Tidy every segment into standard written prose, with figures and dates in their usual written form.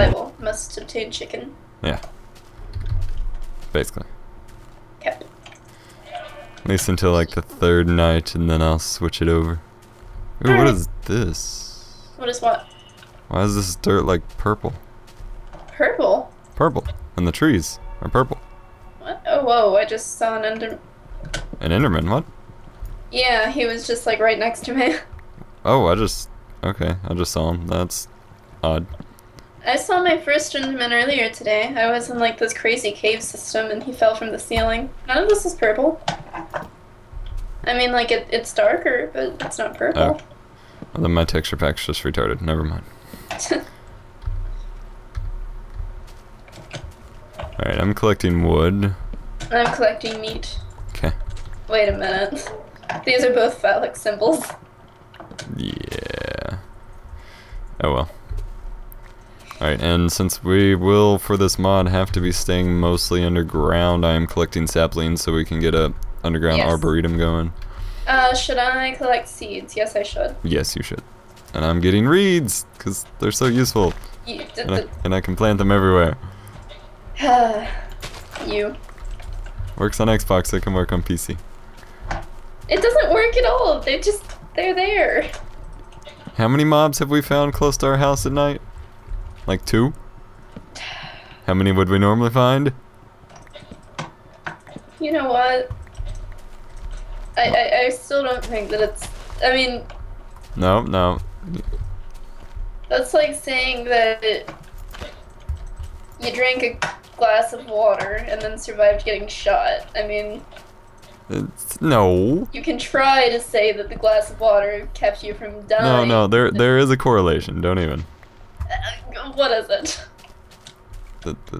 survival. Must obtain chicken. Yeah. Basically. Okay. At least until like the 3rd night, and then I'll switch it over. Ooh, what is this? What is what? Why is this dirt like purple? Purple? Purple. And the trees are purple. What? Oh, whoa, I just saw an Enderman. An Enderman, what? Yeah, he was just like right next to me. Oh, okay, I just saw him. That's odd. I saw my first Enderman earlier today. I was in like this crazy cave system and he fell from the ceiling. None of this is purple. I mean, like, it's darker, but it's not purple. Oh. Well, then my texture pack's just retarded. Never mind. Alright, I'm collecting wood. I'm collecting meat. Okay. Wait a minute. These are both phallic symbols. Yeah. Oh well. Alright, and since we will, for this mod, have to be staying mostly underground, I am collecting saplings so we can get a underground arboretum going. Should I collect seeds? Yes, I should. Yes, you should. And I'm getting reeds, because they're so useful. And I can plant them everywhere. You. Works on Xbox, it can work on PC. It doesn't work at all. They're there. How many mobs have we found close to our house at night? Like 2? How many would we normally find? You know what? I still don't think that it's... I mean... No. That's like saying that you drank a glass of water and then survived getting shot. I mean... No. You can try to say that the glass of water kept you from dying. No, there is a correlation, don't even. What is it?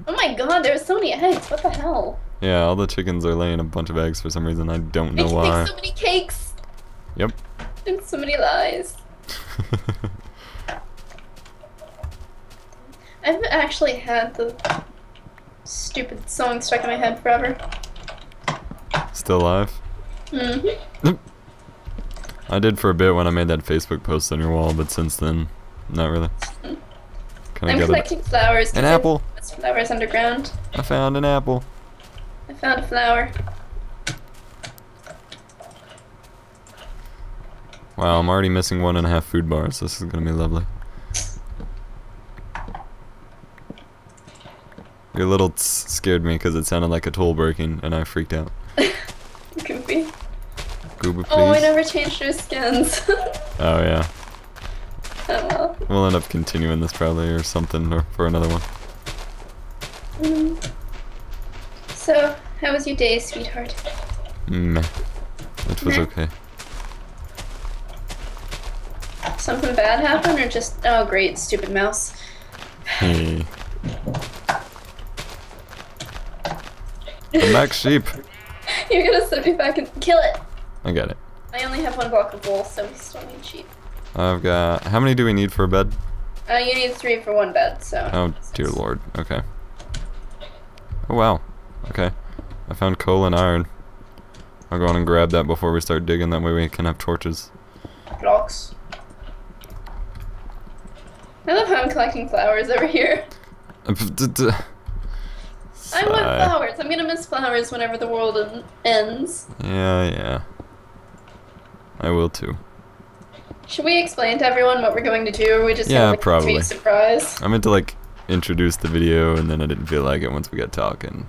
Oh my god, there's so many eggs, what the hell? Yeah, all the chickens are laying a bunch of eggs for some reason, I don't know why. Making so many cakes! Yep. And so many lies. I've actually had the stupid song stuck in my head forever. Still alive? Mm-hmm. I did for a bit when I made that Facebook post on your wall, but since then, not really. I'm collecting flowers. An apple! There's flowers underground. I found an apple. I found a flower. Wow, I'm already missing 1.5 food bars. This is gonna be lovely. Your little tss scared me because it sounded like a tool breaking, and I freaked out. Goofy. Gooba, please. Oh, I never changed our skins. Oh yeah. Oh well. We'll end up continuing this probably or something, or for another one. So, how was your day, sweetheart? Meh. It was okay. Something bad happened, or just, oh great, stupid mouse. Hey. Come back, sheep. You're gonna send me back and kill it. I got it. I only have 1 block of wool, so we still need sheep. I've got... How many do we need for a bed? You need 3 for 1 bed, so... Oh, dear lord. Okay. Oh, wow. Okay. I found coal and iron. I'll go on and grab that before we start digging, that way we can have torches. Blocks. I love how I'm collecting flowers over here. I want flowers. I'm gonna miss flowers whenever the world ends. Yeah. I will too. Should we explain to everyone what we're going to do, or we just gonna like, probably. take a surprise? I meant to like introduce the video, and then I didn't feel like it once we got talking.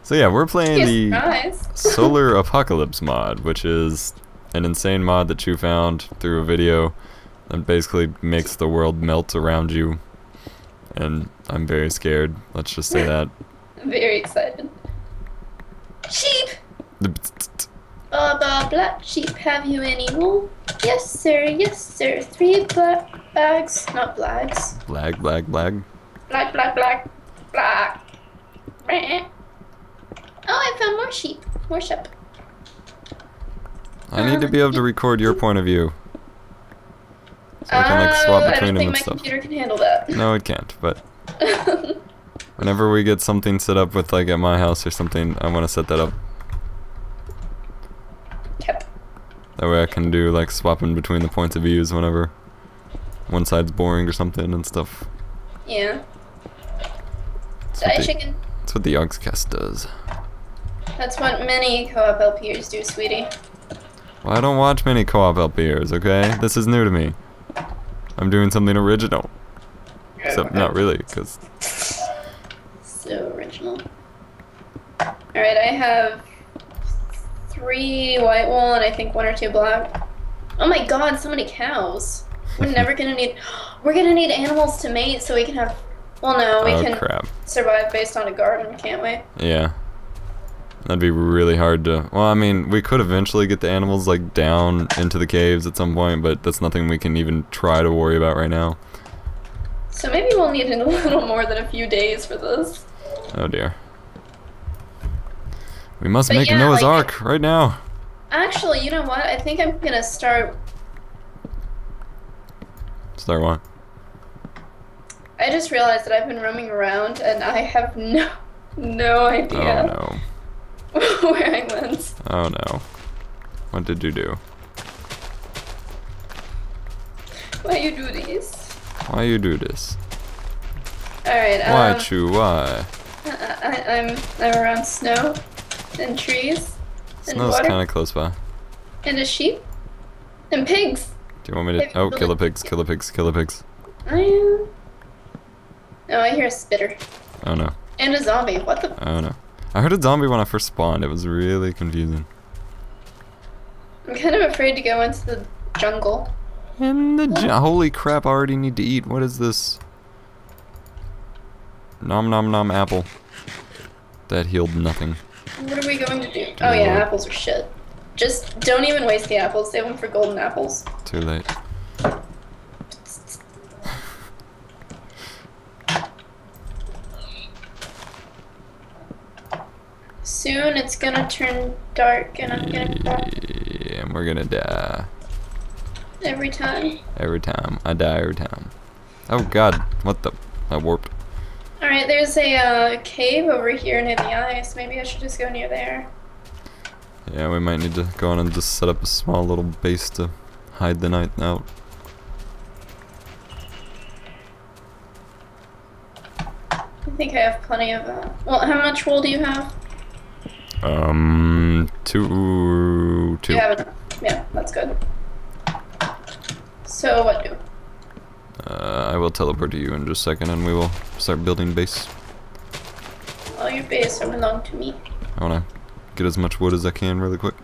So yeah, we're playing the Solar Apocalypse mod, which is an insane mod that you found through a video that basically makes the world melt around you. And I'm very scared, let's just say that. I'm very excited. Sheep! Black sheep, have you any wool? Yes sir, 3 black bags, not blags. Blag. Black. Oh, I found more sheep. More sheep. I need to be able to record your point of view. So I can like swap between them and stuff. I don't think my computer can handle that. No, it can't, but whenever we get something set up with like at my house or something, I want to set that up. Yep. That way I can do like swapping between the points of views whenever one side's boring or something and stuff. Yeah. Die chicken. That's what the Yogscast does. That's what many co-op LPers do, sweetie. Well, I don't watch many co-op LPers, okay? This is new to me. I'm doing something original. Except not really, because... So original. Alright, I have 3 white wool and I think 1 or 2 black. Oh my god, so many cows. We're never gonna need... We're gonna need animals to mate so we can have... Well, no, we can survive based on a garden, can't we? Yeah. That'd be really hard to... Well, I mean, we could eventually get the animals, like, down into the caves at some point, but that's nothing we can even try to worry about right now. So maybe we'll need a little more than a few days for this. Oh, dear. We must make a Noah's Ark right now. Actually, you know what? I think I'm gonna start... Start what? I just realized that I've been roaming around and I have no idea. Oh, no. Where I went. Oh no. What did you do? Why you do this? Why you do this? Alright, Why, Chew, why? I'm around snow and trees and Snow's water. kinda close by. And a sheep. And pigs. Do you want me to... Oh, kill the pigs, kill the pigs, kill the pigs. I am... Oh, I hear a spitter. Oh no. And a zombie, what the... Oh no. I heard a zombie when I first spawned. It was really confusing. I'm kind of afraid to go into the jungle. In the holy crap, I already need to eat. What is this? Nom nom nom apple. That healed nothing. What are we going to do? Oh yeah, apples are shit. Just don't even waste the apples. Save them for golden apples. Too late. Soon it's gonna turn dark and I'm gonna cry. Yeah, and we're gonna die. Every time. Every time. I die every time. Oh god, what the... I warped. Alright, there's a cave over here near the ice. Maybe I should just go near there. Yeah, we might need to go on and just set up a small little base to hide the night out. I think I have plenty of, well, how much wool do you have? Two. You have enough. Yeah, that's good. So, what do? I will teleport to you in just a second and we will start building base. Well, your base don't belong to me. I wanna get as much wood as I can really quick.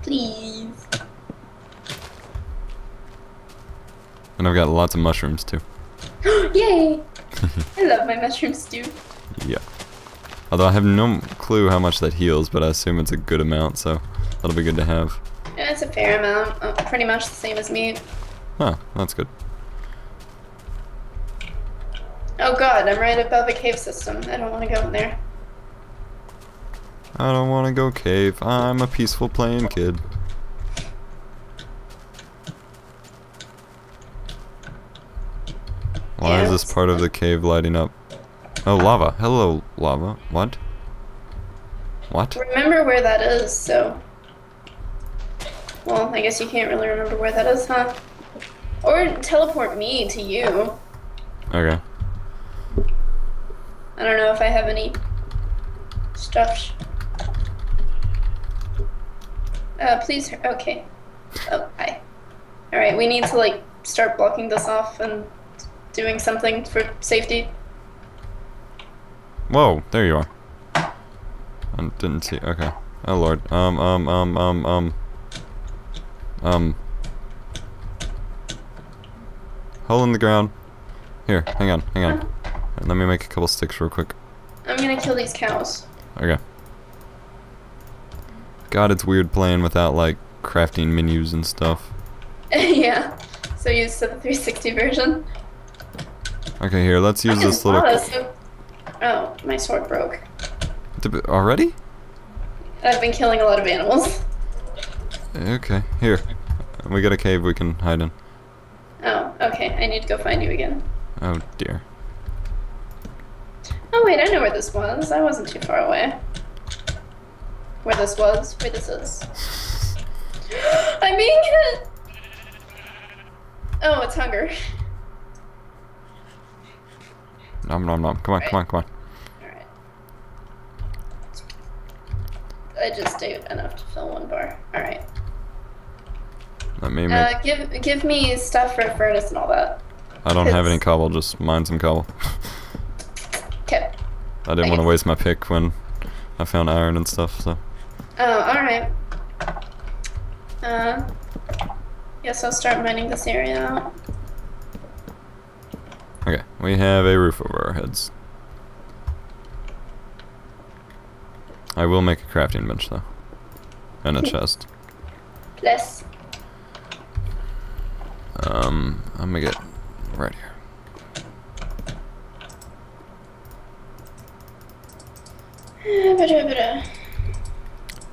Please. And I've got lots of mushrooms too. Yay! I love my mushroom stew. Yeah. Although I have no clue how much that heals, but I assume it's a good amount, so that'll be good to have. Yeah, it's a fair amount. Pretty much the same as me. Huh, that's good. Oh god, I'm right above a cave system. I don't want to go in there. I don't want to go cave. I'm a peaceful playing kid. Why is this part of the cave lighting up? Oh, lava. Hello, lava. What? What? Remember where that is, so... Well, I guess you can't really remember where that is, huh? Or teleport me to you. Okay. I don't know if I have any stuff. Please, okay. Oh, hi. Alright, we need to, like, start blocking this off and doing something for safety. Whoa, there you are. I didn't see, okay. Oh lord. Hole in the ground. Here, hang on. Let me make a couple sticks real quick. I'm gonna kill these cows. Okay. God, it's weird playing without, like, crafting menus and stuff. Yeah. So used to the 360 version. Okay, here, let's use this little... Oh, my sword broke. Already? I've been killing a lot of animals. Okay, here. We got a cave we can hide in. Oh, okay. I need to go find you again. Oh, dear. Oh, wait, I know where this was. I wasn't too far away. Where this was. Where this is. I'm being hit! Oh, it's hunger. Nom nom nom. Come on, come on, come on. Alright. I just ate enough to fill 1 bar. Alright. Let me make... give me stuff for a furnace and all that. I don't have any cobble, just mine some cobble. Okay. I didn't want to waste my pick when I found iron and stuff, so. Oh, alright. Guess I'll start mining this area out. Okay, we have a roof over our heads. I will make a crafting bench though. And a chest. Bless. I'm gonna get right here.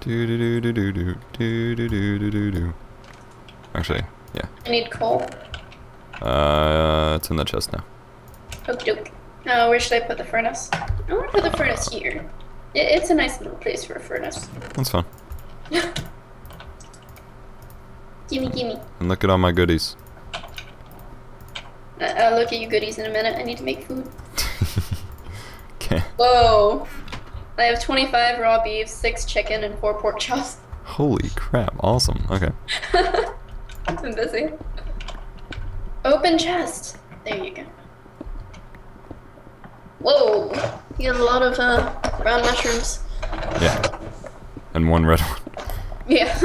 Do do do do do do do do do do do. Actually, yeah. I need coal. It's in the chest now. Okie doke. Where should I put the furnace? I want to put the furnace here. It's a nice little place for a furnace. That's fun. Gimme, gimme. And look at all my goodies. I'll look at you goodies in a minute. I need to make food. Okay. Whoa. I have 25 raw beef, 6 chicken, and 4 pork chops. Holy crap, awesome. Okay. I'm busy. Open chest. There you go. Whoa. You got a lot of brown mushrooms. Yeah. And 1 red one. Yeah.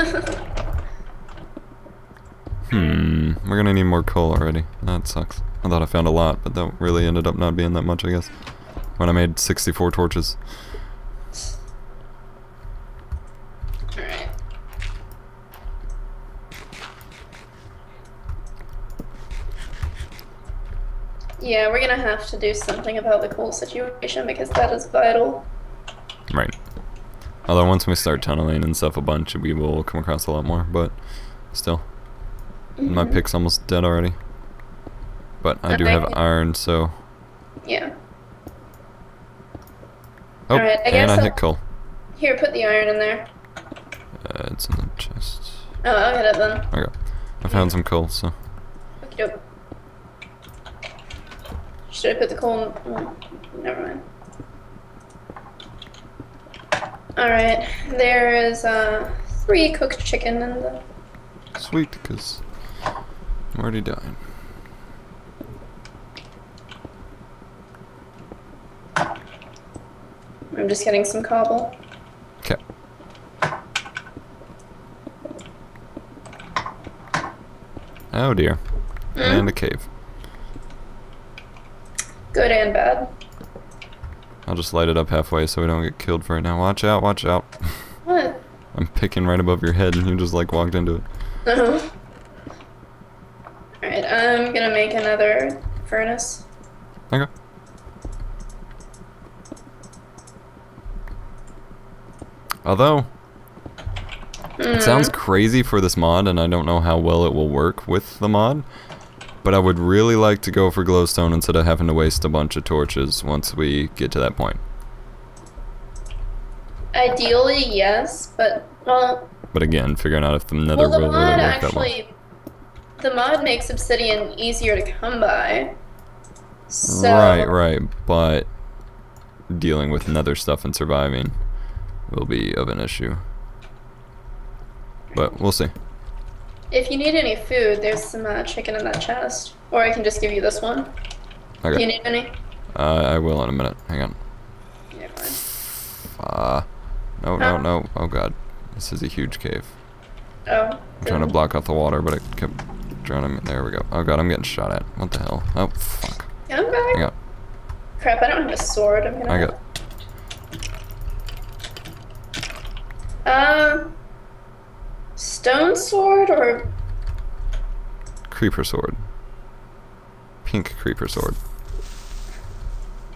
We're gonna need more coal already. That sucks. I thought I found a lot, but that really ended up not being that much, I guess. When I made 64 torches. Alright. Yeah, we're gonna have to do something about the coal situation because that is vital. Right. Although once we start tunneling and stuff a bunch, we will come across a lot more, but still. My pick's almost dead already. But I do have iron, so... Yeah. Oh, Alright, and I hit coal. Here, put the iron in there. It's in the chest. Oh, I'll get it then. Okay. I found some coal, so... Okie doke. Should I put the coal in? Oh, never mind. Alright, there is 3 cooked chicken in the... Sweet, because I'm already dying. I'm just getting some cobble. Okay. Oh dear. And a cave. Good and bad. I'll just light it up halfway so we don't get killed for it now. Watch out, watch out. What? I'm picking right above your head and you just like walked into it. Uh-huh. Alright, I'm gonna make another furnace. Okay. Although, it sounds crazy for this mod, and I don't know how well it will work with the mod, but I would really like to go for glowstone instead of having to waste a bunch of torches once we get to that point. Ideally, yes, but, well... But again, figuring out if the nether will really work that well. The mod makes obsidian easier to come by. So... Right, but dealing with nether stuff and surviving will be of an issue. But we'll see. If you need any food, there's some chicken in that chest. Or I can just give you this one. Okay. Do you need any? I will in a minute. Hang on. Yeah, fine. No. Oh god. This is a huge cave. Oh. I'm trying to block off the water, but it kept drowning me. There we go. Oh god, I'm getting shot at. What the hell? Oh, fuck. Come back. Hang on. Crap, I don't have a sword. I'm gonna... I got... Stone sword or... Creeper sword. Pink creeper sword.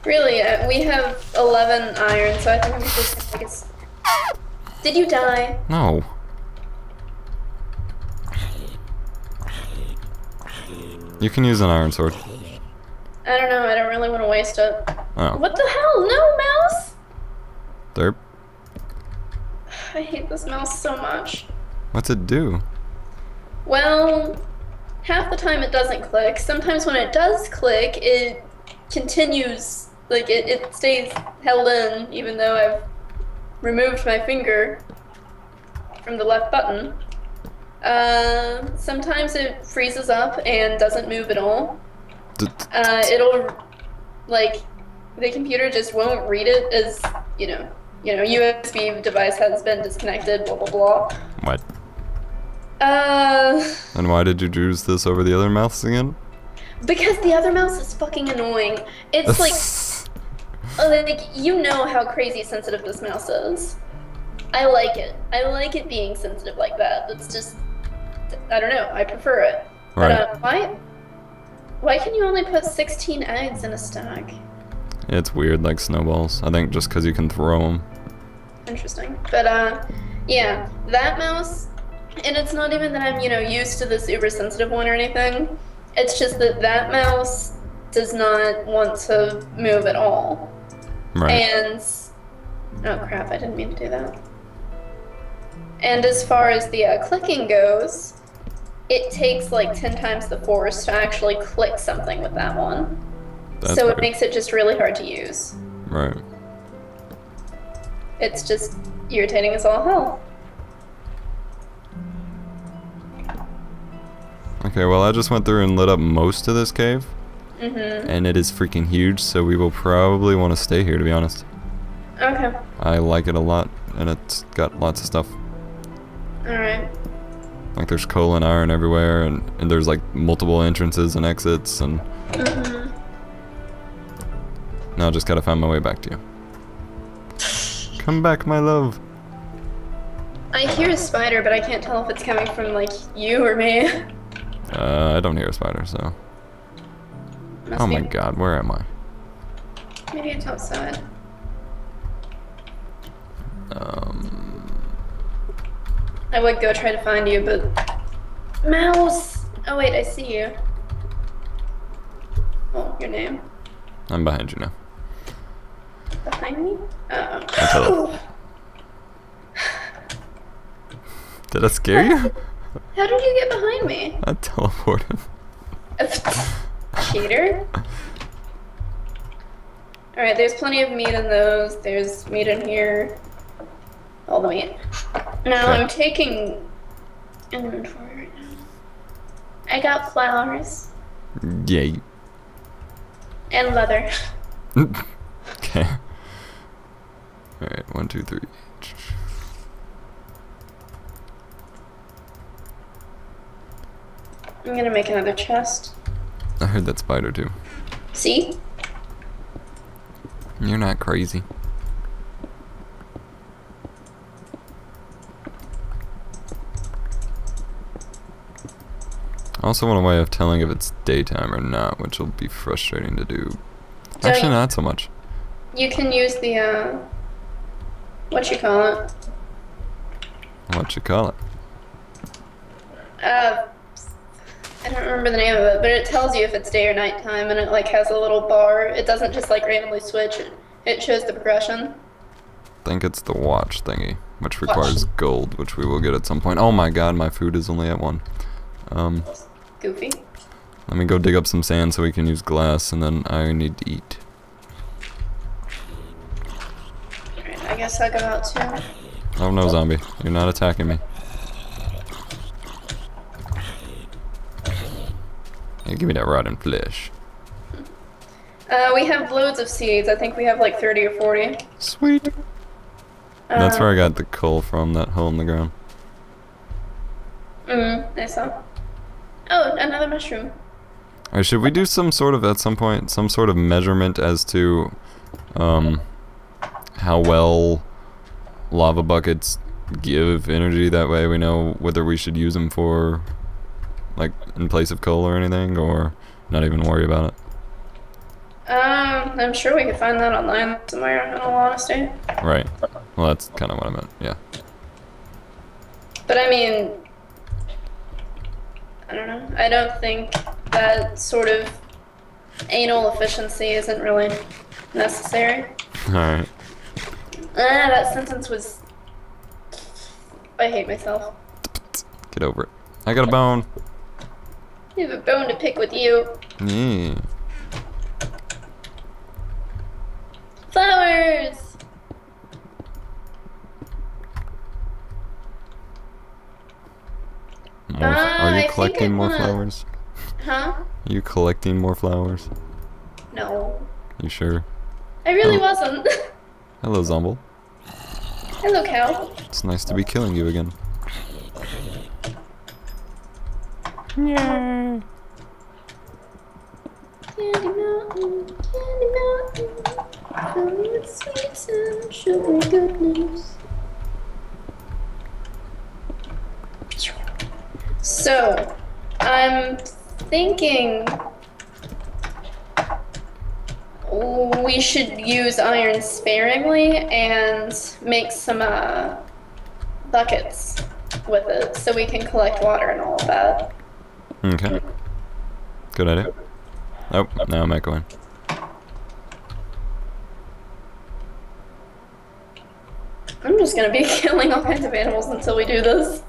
Really, we have 11 iron, so I think I'm just gonna take a... Did you die? No. You can use an iron sword. I don't know, I don't really want to waste it. Oh. What the hell? No, mouse! Derp. I hate this mouse so much. What's it do? Well, half the time it doesn't click. Sometimes when it does click, it continues, like, it stays held in, even though I've removed my finger from the left button. Sometimes it freezes up and doesn't move at all. It'll, like, the computer just won't read it as, USB device has been disconnected, blah, blah, blah. What? And why did you choose this over the other mouse again? Because the other mouse is fucking annoying. It's like, you know how crazy sensitive this mouse is. I like it. I like it being sensitive like that. It's just, I don't know, I prefer it. Right. But, why can you only put 16 eggs in a stack? It's weird, like snowballs. I think just because you can throw them. Interesting. But, yeah, that mouse, and it's not even that I'm, used to this uber sensitive one or anything. It's just that mouse does not want to move at all. Right. And, oh crap, I didn't mean to do that. And as far as the clicking goes, it takes like 10 times the force to actually click something with that one. That's so weird. It makes it just really hard to use. Right. It's just irritating as all hell. Okay, well I just went through and lit up most of this cave. Mm-hmm. And it is freaking huge, so we will probably want to stay here, to be honest. Okay. I like it a lot, and it's got lots of stuff. Alright. Like there's coal and iron everywhere, and there's like multiple entrances and exits, and now I just gotta find my way back to you. Come back, my love. I hear a spider, but I can't tell if it's coming from like you or me. I don't hear a spider, so. Oh my god, where am I? Maybe it's outside. I would go try to find you, but... Mouse! Oh wait, I see you. Oh, your name. I'm behind you now. Behind me? Oh. Did I scare you? How did you get behind me? I teleported. Cheater? Alright, there's plenty of meat in those. There's meat in here. All the meat. Now I'm taking inventory right now. I got flowers. Yay. And leather. Okay. Alright, 1, 2, 3. I'm gonna make another chest. I heard that spider too. See? You're not crazy. I also want a way of telling if it's daytime or not, which will be frustrating to do. Actually, not so much. You can use the, what you call it? What you call it? I don't remember the name of it, but it tells you if it's day or night time, and it like has a little bar. It doesn't just like randomly switch. It shows the progression. I think it's the watch thingy, which requires gold, which we will get at some point. Oh my god, my food is only at 1. Goofy. Let me go dig up some sand so we can use glass, and then I need to eat. Alright, I guess I'll go out too. Oh no, zombie. You're not attacking me. Hey, give me that rotten flesh. We have loads of seeds. I think we have like 30 or 40. Sweet. That's where I got the coal from, that hole in the ground. I saw. Oh, another mushroom. Alright, should we do some sort of, at some point, some sort of measurement as to, how well lava buckets give energy? That way we know whether we should use them for, like, in place of coal or anything, or not even worry about it? I'm sure we could find that online somewhere, in all honesty. Right. Well, that's kind of what I meant, yeah. But I mean, I don't know. I don't think that sort of anal efficiency isn't really necessary. Alright. That sentence was... I hate myself. Get over it. I got a bone. I have a bone to pick with you. Yeah. flowers! Are you collecting more flowers? Huh? Are you collecting more flowers? No. You sure? I really wasn't. Hello, Zomble. Hello, cow. It's nice to be killing you again. Yay! Candy mountain, filled with sweets and sugar goodness. So, I'm thinking we should use iron sparingly and make some buckets with it so we can collect water and all of that. Okay. Good idea. Oh, now I'm echoing. I'm just gonna be killing all kinds of animals until we do this.